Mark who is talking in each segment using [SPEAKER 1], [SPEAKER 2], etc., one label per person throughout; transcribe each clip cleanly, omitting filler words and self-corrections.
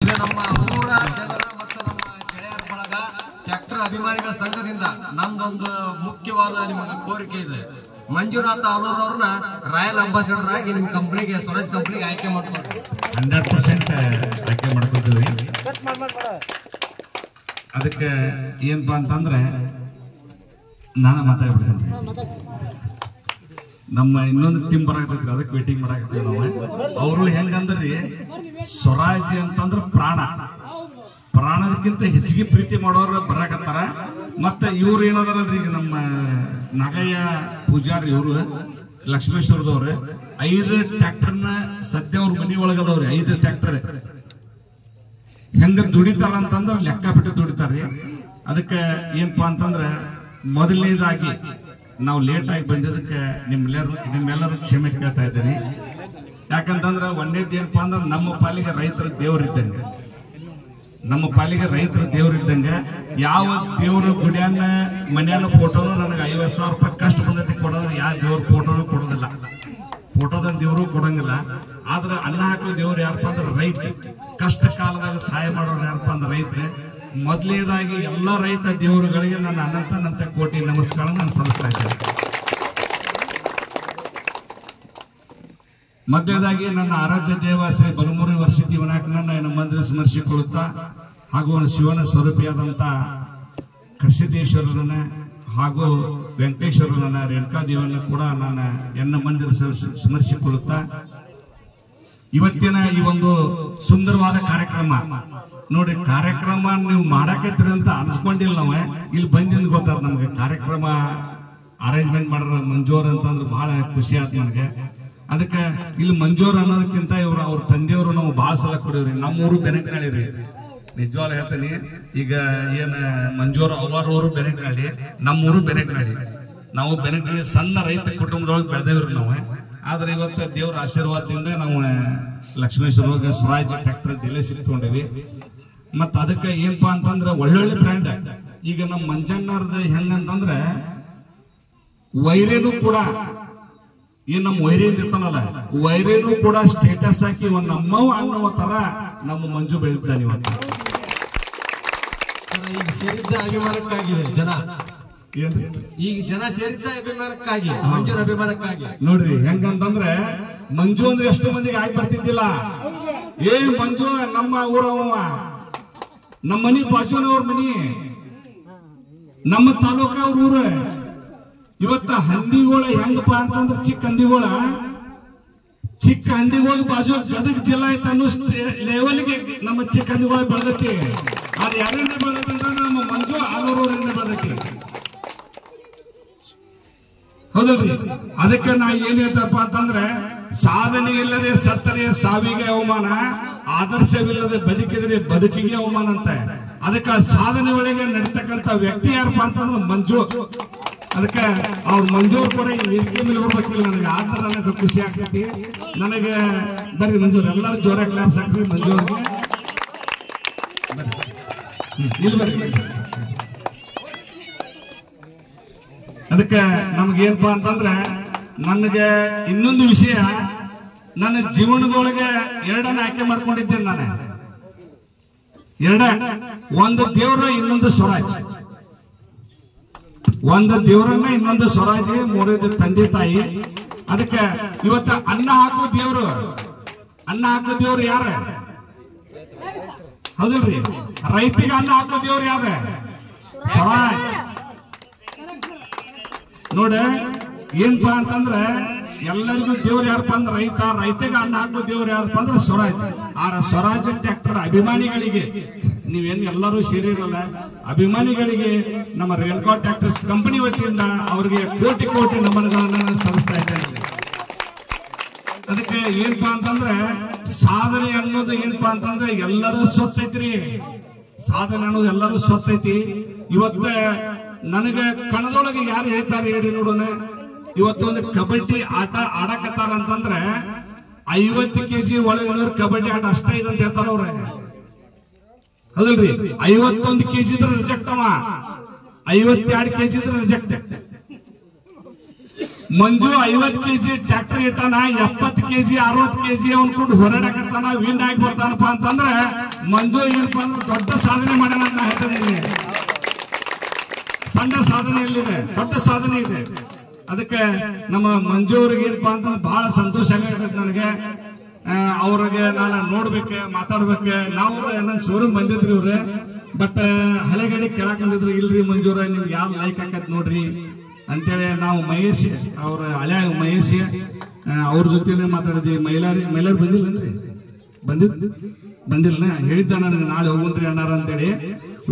[SPEAKER 1] ಇದು ನಮ್ಮ ಊರ ಜನರ ಮತ್ತು ನಮ್ಮ ಗೆಳೆಯರ ಬಳಗ ಟ್ರ್ಯಾಕ್ಟರ್ ಅಭಿಮಾನಿಗಳ ಸಂಘದಿಂದ ನಮ್ದೊಂದು ಮುಖ್ಯವಾದ ನಿಮಗೆ ಕೋರಿಕೆ ಇದೆ. ಮಂಜುನಾಥ ಅವರವ್ರನ್ನ ರಾಯಲ್ ಅಂಬಾಸಿಡರ್ ಆಗಿ ನಿಮ್ಮ ಕಂಪ್ನಿಗೆ ಸ್ವರಾಜ್ ಕಂಪ್ನಿಗೆ ಆಯ್ಕೆ ಮಾಡ್ಕೊಳ್ತೀವಿ.
[SPEAKER 2] 100% ಆಯ್ಕೆ ಮಾಡ್ಕೊತೀವಿ. ಅದಕ್ಕೆ ಏನಪ್ಪಾ ಅಂತಂದ್ರೆ ನಾನು ಮಾತಾಡ್ಬಿಡ್ತೇನೆ. ನಮ್ಮ ಇನ್ನೊಂದು ಟೀಮ್ ಬರಾಕತ್ತೈತ್ರಿ, ಅದಕ್ಕೆ ಮೀಟಿಂಗ್ ಮಾಡಾಕತ್ತೀವಿ ನಾವು. ಅವರು ಹೆಂಗಂದ್ರಿ ಸ್ವರಾಜ್ಯ ಅಂತಂದ್ರ ಪ್ರಾಣದಕ್ಕಿಂತ ಹೆಚ್ಚಿಗೆ ಪ್ರೀತಿ ಮಾಡೋರು ಬರಾಕತ್ತಾರ. ಮತ್ತೆ ಇವ್ರು ಏನದಾರಲ್ರಿ, ಈಗ ನಮ್ಮ ನಾಗಯ್ಯ ಪೂಜಾರಿ ಇವರು ಲಕ್ಷ್ಮೇಶ್ವರದವ್ರು 5 ಟ್ರ್ಯಾಕ್ಟರ್ನ ಸದ್ಯ ಅವ್ರ ಮನಿ ಒಳಗದವ್ರಿ. 5 ಟ್ರ್ಯಾಕ್ಟರ್ ಹೆಂಗ ದುಡಿತಾರ ಅಂತಂದ್ರ ಲೆಕ್ಕ ಬಿಟ್ಟು ದುಡಿತಾರ್ರಿ. ಅದಕ್ಕೆ ಏನಪ್ಪಾ ಅಂತಂದ್ರ ಮೊದಲನೇದಾಗಿ ನಾವು ಲೇಟ್ ಆಗಿ ಬಂದಿದ್ದಕ್ಕೆ ನಿಮ್ಮೆಲ್ಲರೂ ಕ್ಷಮೆ ಕೇಳ್ತಾ ಇದ್ದೀನಿ. ಯಾಕಂತಂದ್ರ ಒಂದೇದ್ ಏನಪ್ಪಾ ಅಂದ್ರ ನಮ್ಮ ಪಾಲಿಗೆ ರೈತರ ದೇವರಿದ್ದಂಗೆ, ನಮ್ಮ ಪಾಲಿಗೆ ರೈತರ ದೇವರಿದ್ದಂಗೆ. ಯಾವ ದೇವ್ರ ಗುಡಿಯನ್ನ ಮನೆಯನ್ನ ಫೋಟೋನು ನನಗೆ 50,000 ರೂಪಾಯಿ ಕಷ್ಟ ಬಂದೈತಿ ಕೊಡೋದ್ರೆ ಯಾವ ದೇವ್ರ ಫೋಟೋನು ಕೊಡೋದಿಲ್ಲ, ಫೋಟೋದ ದೇವರು ಕೊಡಂಗಿಲ್ಲ. ಆದ್ರೆ ಅನ್ನ ಹಾಕೋ ದೇವ್ರು ಯಾರಪ್ಪ ಅಂದ್ರೆ ರೈತ. ಕಷ್ಟ ಕಾಲದಾಗ ಸಹಾಯ ಮಾಡೋರು ಯಾರಪ್ಪ ಅಂದ್ರೆ ರೈತರೇ. ಮೊದಲನೇದಾಗಿ ಎಲ್ಲ ರೈತ ದೇವರುಗಳಿಗೆ ನನ್ನ ಅನಂತ ಕೋಟಿ ನಮಸ್ಕಾರ ನಾನು ಸಲ್ಲಿಸ್ತಾ ಇದ್ದೇನೆ. ಮಧ್ಯದಾಗಿ ನನ್ನ ಆರಾಧ್ಯ ದೇವ ಶ್ರೀ ಬಲಮೂರಿ ವರ್ಷಿತಿ ವಿನಾಯಕನನ್ನ ನಮ್ಮ ಮಂದಿರ ಸ್ಮರಿಸಿಕೊಳ್ಳುತ್ತಾ ಹಾಗೂ ಶಿವನ ಸ್ವರೂಪಿಯಾದಂತ ಕೃಷಿದೇಶ್ವರರನ್ನ ಹಾಗೂ ವೆಂಕಟೇಶ್ವರರನ್ನ ರೇಣುಕಾದೇವಿಯನ್ನು ಕೂಡ ನಾನು ಎನ್ನ ಮಂದಿರ ಸ್ಮರಿಸಿಕೊಳ್ಳುತ್ತಾ ಇವತ್ತಿನ ಈ ಒಂದು ಸುಂದರವಾದ ಕಾರ್ಯಕ್ರಮ ನೋಡಿ. ಕಾರ್ಯಕ್ರಮ ನೀವು ಮಾಡಾಕತ್ತೀರಿ ಅಂತ ಅನ್ಸ್ಕೊಂಡಿಲ್ಲ ನಾವು, ಇಲ್ಲಿ ಬಂದಿಂದ ಗೊತ್ತಾದ ನಮ್ಗೆ ಕಾರ್ಯಕ್ರಮ ಅರೇಂಜ್ಮೆಂಟ್ ಮಾಡ್ರ ಮಂಜೂರ್ ಅಂತಂದ್ರೆ ಬಹಳ ಖುಷಿ ಆಯ್ತು ನನಗೆ. ಅದಕ್ಕೆ ಇಲ್ಲಿ ಮಂಜೂರ್ ಅನ್ನೋದಕ್ಕಿಂತ ಇವ್ರು ಅವ್ರ ತಂದೆಯವರು ನಾವು ಬಹಳ ಸಲ ಕೊಡಿವ್ರಿ. ನಮ್ಮೂರು ಬೆನಕನಹಳ್ಳಿ, ನಿಜವಾಗ್ಲೂ ಹೇಳ್ತೀನಿ. ಈಗ ಏನ್ ಮಂಜೂರ್ ಅವರವರು ಬೆನಕನಹಳ್ಳಿ, ನಮ್ಮೂರು ಬೆನಕನಹಳ್ಳಿ. ನಾವು ಬೆನಕನಹಳ್ಳಿ ಸಣ್ಣ ರೈತ ಕುಟುಂಬದೊಳಗೆ ಬೆಳೆದೇವ್ರಿ ನಾವು. ಆದ್ರೆ ಇವತ್ತು ದೇವ್ರ ಆಶೀರ್ವಾದದಿಂದ ನಾವು ಲಕ್ಷ್ಮೇಶ್ವರ ಸ್ವರಾಜ್ ಟ್ರ್ಯಾಕ್ಟರ್ ಡೀಲರ್ಶಿಪ್ ತಗೊಂಡೇವಿ. ಮತ್ತ ಅದಕ್ಕೆ ಏನಪ್ಪಾ ಅಂತಂದ್ರೆ ಒಳ್ಳೊಳ್ಳೆ ಬ್ರ್ಯಾಂಡ್. ಈಗ ನಮ್ಮ ಮಂಜಣ್ಣರ್ದ ಹೆಂಗಂತಂದ್ರೆ ವೈರೇನು ಕೂಡ ಈ ನಮ್ಮ ವೈರೇನ್ ಇರ್ತಾನಲ್ಲ, ವೈರೇನು ಕೂಡ ಸ್ಟೇಟಸ್ ಹಾಕಿ ಒಂದ್ ನಮ್ಮವ್ ಅನ್ನೋ ತರ ನಮ್ಮ ಮಂಜು ಬೆಳೆದಿದ್ದಾನೆ ಇವತ್ತು.
[SPEAKER 1] ಈಗ ಸೇರಿದ್ದ ಅಭಿಮಾನಕ್ಕಾಗಿ ಜನ, ಈಗ ಜನ ಸೇರಿದ್ದ ಅಭಿಮಾನಕ್ಕಾಗಿ, ಮಂಜೂರ ಅಭಿಮಾನಕ್ಕಾಗಿ
[SPEAKER 2] ನೋಡ್ರಿ ಹೆಂಗಂತಂದ್ರೆ ಮಂಜು ಅಂದ್ರೆ ಎಷ್ಟು ಮಂದಿಗೆ ಆಗಿ ಬರ್ತಿದ್ದಿಲ್ಲ. ಮಂಜು ನಮ್ಮ ಊರವ, ನಮ್ಮ ಮನಿ ಬಾಜುನವ್ರ ಮನಿ, ನಮ್ಮ ತಾಲೂಕ ಅವ್ರ ಊರು. ಇವತ್ತ ಹಂದಿಗೋಳ ಹೆಂಗಪ್ಪ ಅಂತಂದ್ರೆ ಚಿಕ್ಕ ಹಂದಿಗೋಳ ಬಾಜು ಗದಗ ಜಿಲ್ಲಾ ಐತ ಅನ್ನೋ ಲೆವೆಲ್ಗೆ ನಮ್ಮ ಚಿಕ್ಕ ಹಂದಿಗೋಳ ಬೆಳೆದೈತಿ. ಅದು ಯಾರಿಂದ ಬೆಳೆದೈತಿ ಅಂದ್ರೆ ನಮ್ಮ ಮಂಜು ಆಲೂರವರಿಂದ ಬೆಳೆದೈತಿ, ಹೌದಲ್ರಿ? ಅದಕ್ಕೆ ನಾ ಏನ್ ಹೇಳ್ತಪ್ಪ ಅಂತಂದ್ರೆ ಸಾಧನೆ ಇಲ್ಲದೆ ಸತ್ತರೆ ಸಾವಿಗೆ ಅವಮಾನ, ಆದರ್ಶವಿಲ್ಲದೆ ಬದುಕಿದರೆ ಬದುಕಿಗೆ ಅವಮಾನ ಅಂತ. ಅದಕ್ಕೆ ಸಾಧನೆ ಒಳಗೆ ನಡೀತಕ್ಕಂತ ವ್ಯಕ್ತಿ ಯಾರಪ್ಪ ಅಂತಂದ್ರೆ ಮಂಜು. ಅದಕ್ಕೆ ಅವ್ರ ಮಂಜೂರ್ ಕೂಡ ಈ ವೇದಿಕೆ ಮೇಲೆ ಬರ್ಬೇಕಿಲ್ಲ. ನನಗೆ ಆ ತರ ನನಗೆ ಖುಷಿ ಆಗ್ತೈತಿ. ನನಗೆ ಬರ್ರಿ ಮಂಜೂರ್, ಎಲ್ಲರೂ ಜೋರ ಕ್ಲಾಪ್ಸ್ ಹಾಕ್ರಿ ಮಂಜೂರ್ಗೆ. ಇಲ್ಲಿ ಬರ್ರಿ. ಅದಕ್ಕೆ ನಮ್ಗೇನಪ್ಪಾ ಅಂತಂದ್ರೆ ನನಗೆ ಇನ್ನೊಂದು ವಿಷಯ, ನನ್ನ ಜೀವನದೊಳಗೆ 2 ಆಯ್ಕೆ ಮಾಡ್ಕೊಂಡಿದ್ದೇನೆ ನಾನು. 2, ಒಂದು ದೇವ್ರ, ಇನ್ನೊಂದು ಸ್ವರಾಜ್. ಒಂದು ದೇವ್ರನ್ನ, ಇನ್ನೊಂದು ಸ್ವರಾಜ್, 3ನೇದು ತಂದೆ ತಾಯಿ. ಅದಕ್ಕೆ ಇವತ್ತ ಅನ್ನ ಹಾಕೋ ದೇವ್ರು, ಅನ್ನ ಹಾಕೋ ದೇವ್ರು ಯಾರ? ಹೌದಲ್ರಿ? ರೈತಿಗೆ ಅನ್ನ ಹಾಕೋ ದೇವ್ರು ಯಾರ? ಸ್ವರಾಜ್. ನೋಡ ಏನಪ್ಪಾ ಅಂತಂದ್ರೆ ಎಲ್ಲರಿಗೂ ದೇವ್ರು ಯಾರಪ್ಪ ಅಂದ್ರೆ ರೈತ, ರೈತಗೆ ಅನ್ನ ಹಾಕೋ ದೇವ್ರು ಯಾರಪ್ಪ ಅಂದ್ರೆ ಸ್ವರಾಜ್. ಆ ಸ್ವರಾಜ್ ಟ್ರ್ಯಾಕ್ಟರ್ ಅಭಿಮಾನಿಗಳಿಗೆ, ನೀವೇನು ಎಲ್ಲರೂ ಸೇರಿರಲ್ಲ, ಅಭಿಮಾನಿಗಳಿಗೆ ನಮ್ಮ ರೇಣುಕಾ ಟ್ರ್ಯಾಕ್ಟರ್ಸ್ ಕಂಪನಿ ವತಿಯಿಂದ ಅವರಿಗೆ ಕೋಟಿ ಕೋಟಿ ನಮನಗಳನ್ನು ಸಲ್ಲಿಸ್ತಾ ಇದ್ದೇನೆ. ಅದಕ್ಕೆ ಏನಪ್ಪಾ ಅಂತಂದ್ರೆ ಸಾಧನೆ ಅನ್ನೋದು ಏನಪ್ಪಾ ಅಂತಂದ್ರೆ ಎಲ್ಲರೂ ಸ್ವತ್ತೈತ್ರಿ. ಸಾಧನೆ ಅನ್ನೋದು ಎಲ್ಲರೂ ಸ್ವತ್ತೈತಿ. ಇವತ್ತ ನನಗೆ ಕಣದೊಳಗೆ ಯಾರು ಹೇಳ್ತಾರೆ ಹೇಳಿ ನೋಡೋಣ. ಇವತ್ತೊಂದು ಕಬಡ್ಡಿ ಆಟ ಆಡಕತ್ತಾರ ಅಂತಂದ್ರೆ 50 kg ಒಳಗಿನವ್ರು ಕಬಡ್ಡಿ ಆಟ ಅಷ್ಟೇ ಇದೆ ಅಂತ ಹೇಳ್ತಾರ ಅವ್ರೆ, ಹೌದಲ್ರಿ? 51 kg ಇದ್ರೆ ರಿಜೆಕ್ಟ್, ಅವ 52 kg ಇದ್ರೆ ರಿಜೆಕ್ಟ್. ಮಂಜು 50 ಕೆಜಿ ಟ್ರ್ಯಾಕ್ಟರ್ ಇಟ್ಟಾನ, 70 ಕೆಜಿ 60 ಕೆಜಿ ಅವನ್ ಕೂಡ ಹೊರಡಕತ್ತಾನ, ವಿನ್ ಆಗಿ ಬರ್ತಾನಪ್ಪ ಅಂತಂದ್ರೆ ಮಂಜು ಏನಪ್ಪಾ ಅಂದ್ರೆ ದೊಡ್ಡ ಸಾಧನೆ ಮಾಡ್ಯಾನ ಅಂತ ಹೇಳ್ತೀನಿ. ಸಣ್ಣ ಸಾಧನೆ ಎಲ್ಲಿದೆ, ದೊಡ್ಡ ಸಾಧನೆ ಇದೆ. ಅದಕ್ಕೆ ನಮ್ಮ ಮಂಜು ಅವ್ರಿಗೆ ಏನಪ್ಪಾ ಅಂತಂದ್ರೆ ಬಹಳ ಸಂತೋಷ ಆಗತ್ತೆ ನನಗೆ. ಅವ್ರಿಗೆ ನಾನು ನೋಡ್ಬೇಕು, ಮಾತಾಡ್ಬೇಕು. ನಾವು ನನ್ನ ಶೋರೂಮ್ ಬಂದಿದ್ರಿ ಇವ್ರೆ, ಬಟ್ ಹಳೆ ಗಾಡಿ ಕೇಳಕ್ ಬಂದಿದ್ರು. ಇಲ್ರಿ ಮಂಜೂರ ನಿಮ್ಗೆ ಯಾವ ಲೈಕ್ ಆಕತ್ ನೋಡ್ರಿ ಅಂತೇಳಿ ನಾವು ಮಹೇಶ್ ಅವ್ರ ಹಳೆ ಮಹೇಶ್ ಅವ್ರ ಜೊತೆನೆ ಮಾತಾಡಿದ್ವಿ. ಮೈಲಾರಿ ಬಂದಿಲ್ಲನ್ರಿ, ಬಂದಿಲ್ಲ ಹೇಳಿದ್ದ ನನಗೆ ನಾಳೆ ಹೋಗುನ್ರಿ ಅಣ್ಣಾರ ಅಂತೇಳಿ.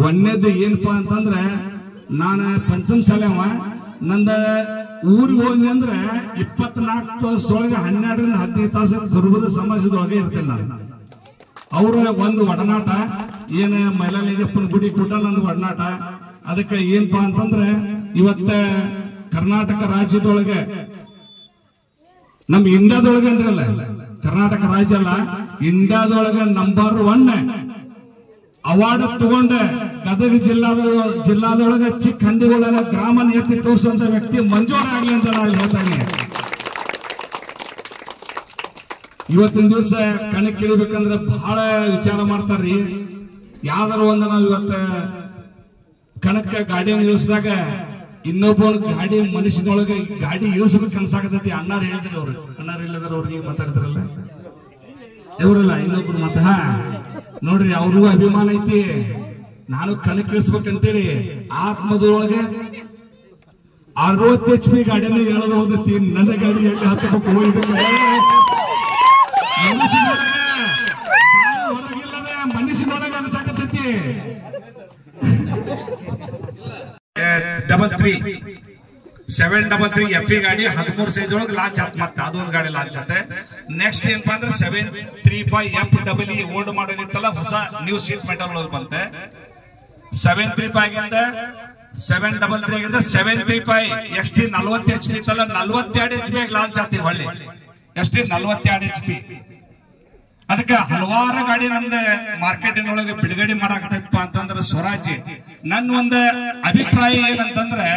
[SPEAKER 2] ಒಂದೇದ್ದು ಏನಪ್ಪಾ ಅಂತಂದ್ರೆ ನಾನು ಪಂಚಮ ಶಾಲೆವ, ನಂದ ಊರಿಗೆ ಹೋಗಿ ಅಂದ್ರೆ 24 ತಾಸೊಳಗೆ 12ರಿಂದ 15 ತಾಸು ಕುರುಬದ ಸಮಾಜದೊಳಗೆ ಇರ್ತೇನೆ ನಾನು. ಅವ್ರ ಒಂದು ಒಡನಾಟ ಏನ ಮೈಲಾಲಿಂಗಪ್ಪನ ಗುಡಿ ಕೂಡ ನಂದು ಒಡನಾಟ. ಅದಕ್ಕೆ ಏನಪ್ಪಾ ಅಂತಂದ್ರೆ ಇವತ್ತ ಕರ್ನಾಟಕ ರಾಜ್ಯದೊಳಗೆ ನಮ್ ಇಂಡಿಯಾದೊಳಗೆ ಅಂದ್ರಲ್ಲ, ಕರ್ನಾಟಕ ರಾಜ್ಯ ಅಲ್ಲ, ಇಂಡಿಯಾದೊಳಗೆ ನಂಬರ್ 1 ಅವಾರ್ಡ್ ತಗೊಂಡ ಗದಗ ಜಿಲ್ಲಾದೊಳಗೆ ಚಿಕ್ಕ ಹಂದಿಗಳನ್ನ ಗ್ರಾಮನ ಎತ್ತಿ ತೋರಿಸುವಂತ ವ್ಯಕ್ತಿ ಮಂಜೂರ ಆಗ್ಲಿ ಅಂತ ನಾನು ಹೇಳ್ತಾನೆ. ಇವತ್ತಿನ ದಿವಸ ಕಣಕ್ಕೆ ಇಳಿಬೇಕಂದ್ರೆ ಬಹಳ ವಿಚಾರ ಮಾಡ್ತಾರ್ರಿ. ಯಾವ್ದಾರ ಒಂದು ನಾವು ಇವತ್ತ ಕಣಕ್ಕೆ ಗಾಡಿಯನ್ನು ಇಳಿಸಿದಾಗ ಇನ್ನೊಬ್ಬ ಗಾಡಿ ಮನುಷ್ಯನೊಳಗೆ ಗಾಡಿ ಇಳಿಸ್ಬೇಕು ಅನ್ಸಾಕತೈತಿ. ಅಣ್ಣಾರು ಹೇಳಿದ್ರು, ಅವ್ರು ಅಣ್ಣಾರು ಇಲ್ಲದ್ರ ಅವ್ರಿಗೆ ಮಾತಾಡ್ತಾರಲ್ಲ ಇವರಲ್ಲ, ಇನ್ನೊಬ್ರು ಮಾತಾಡ ನೋಡ್ರಿ, ಅವ್ರಿಗೂ ಅಭಿಮಾನ ಐತಿ, ನಾನು ಕಣಕ್ಕೆ ಇಳಿಸ್ಬೇಕಂತೇಳಿ ಆತ್ಮದೊಳಗೆ 60 HP ಗಾಡಿಯನ್ನು ಹೇಳೋದು ಹೋದೈತಿ. ನನ್ನ ಗಾಡಿ ಎಲ್ಲಿ ಹತ್ತಬೇಕು ಹೋಗಿದ್ದಕ್ಕೆ ಹೊರಗಿಲ್ಲದೆ ಮನುಷ್ಯನೊಳಗೆ ಅನ್ಸಾಕತೈತಿ. 733 FE ಗಾಡಿ 13 ಸೈಜ್ ಒಳಗೆ ಲಾಂಚ್ ಆತ್. ಮತ್ತೆ ಅದೊಂದು ಗಾಡಿ ಲಾಂಚ್ ಆತೆ. ನೆಕ್ಸ್ಟ್ ಏನಪ್ಪಾ ಅಂದ್ರೆ 735 FEE ಓಲ್ಡ್ ಮಾಡಲ್ ಇತ್ತಲ್ಲ, ಹೊಸ ನ್ಯೂ ಸೀಟ್ ಮೆಟಲ್ ಬಂತೆ. 735 ಗಿಂದ 733 ಗಿಂದ 735 XT 40 HP ಇತ್ತಲ್ಲ, 42 HP ಲಾಂಚ್ ಆತಿ. ಹೊಳ್ಳಿ XT 42 HP. ಅದಕ್ಕೆ ಹಲವಾರು ಗಾಡಿ ನಮ್ದು ಮಾರ್ಕೆಟಿನೊಳಗೆ ಬಿಡುಗಡೆ ಮಾಡಾಕತ್ತೈತಪ್ಪ ಅಂತಂದ್ರೆ ಸ್ವರಾಜ್. ನನ್ನ ಒಂದು ಅಭಿಪ್ರಾಯ ಏನಂತಂದ್ರೆ